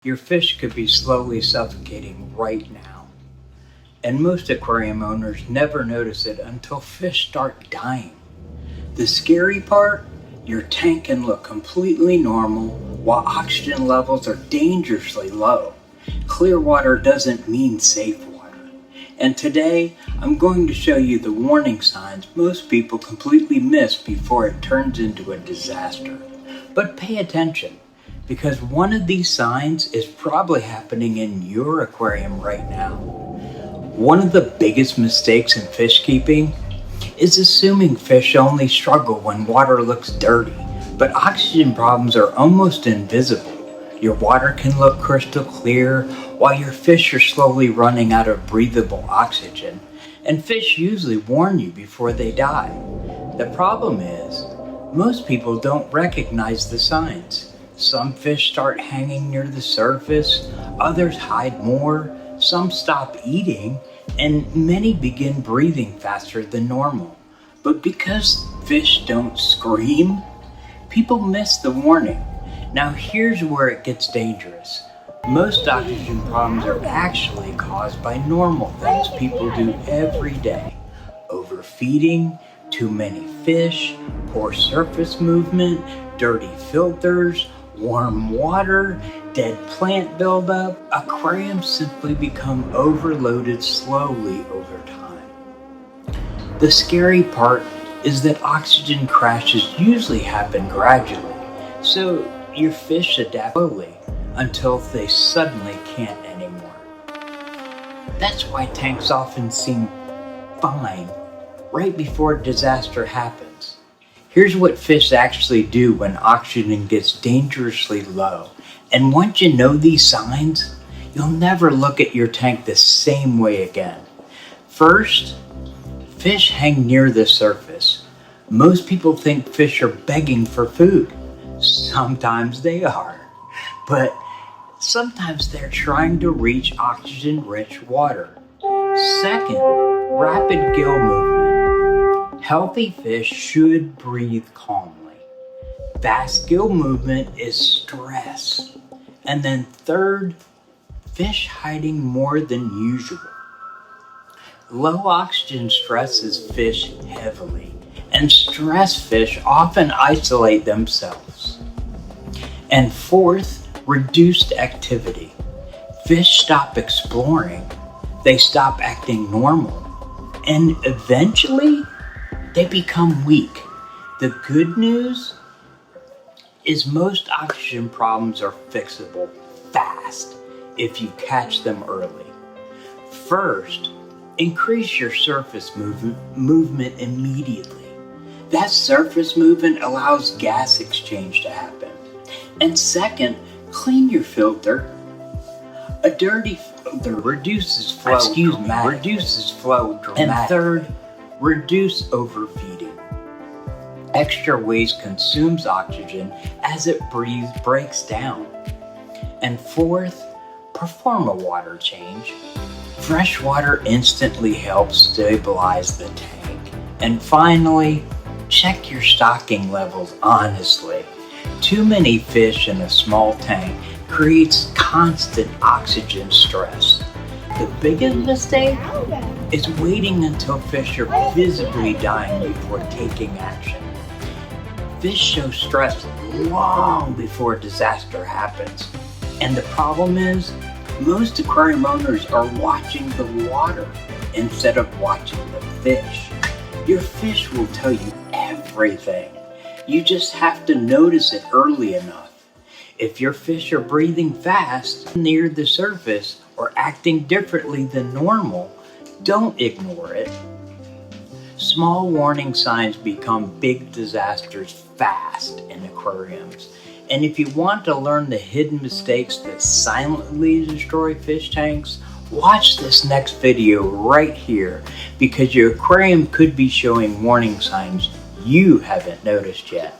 Your fish could be slowly suffocating right now. And most aquarium owners never notice it until fish start dying. The scary part, your tank can look completely normal while oxygen levels are dangerously low. Clear water doesn't mean safe water. And today, I'm going to show you the warning signs most people completely miss before it turns into a disaster. But pay attention, because one of these signs is probably happening in your aquarium right now. One of the biggest mistakes in fish keeping is assuming fish only struggle when water looks dirty, but oxygen problems are almost invisible. Your water can look crystal clear while your fish are slowly running out of breathable oxygen, and fish usually warn you before they die. The problem is, most people don't recognize the signs. Some fish start hanging near the surface, others hide more, some stop eating, and many begin breathing faster than normal. But because fish don't scream, people miss the warning. Now here's where it gets dangerous. Most oxygen problems are actually caused by normal things people do every day. Overfeeding, too many fish, poor surface movement, dirty filters, warm water, dead plant buildup. Aquariums simply become overloaded slowly over time. The scary part is that oxygen crashes usually happen gradually, so your fish adapt slowly until they suddenly can't anymore. That's why tanks often seem fine right before disaster happens. Here's what fish actually do when oxygen gets dangerously low. And once you know these signs, you'll never look at your tank the same way again. First, fish hang near the surface. Most people think fish are begging for food. Sometimes they are, but sometimes they're trying to reach oxygen-rich water. Second, rapid gill movement. Healthy fish should breathe calmly. Fast gill movement is stress. And then third, fish hiding more than usual. Low oxygen stresses fish heavily, and stressed fish often isolate themselves. And fourth, reduced activity. Fish stop exploring, they stop acting normal, and eventually they become weak. The good news is most oxygen problems are fixable fast if you catch them early. First, increase your surface movement immediately. That surface movement allows gas exchange to happen. And second, clean your filter. A dirty filter reduces flow dramatically. And third, reduce overfeeding. Extra waste consumes oxygen as it breaks down. And fourth, perform a water change. Fresh water instantly helps stabilize the tank. And finally, check your stocking levels honestly. Too many fish in a small tank creates constant oxygen stress. The biggest mistake is waiting until fish are visibly dying before taking action. Fish show stress long before disaster happens. And the problem is, most aquarium owners are watching the water instead of watching the fish. Your fish will tell you everything. You just have to notice it early enough. If your fish are breathing fast near the surface or acting differently than normal, don't ignore it. Small warning signs become big disasters fast in aquariums. And if you want to learn the hidden mistakes that silently destroy fish tanks, watch this next video right here, because your aquarium could be showing warning signs you haven't noticed yet.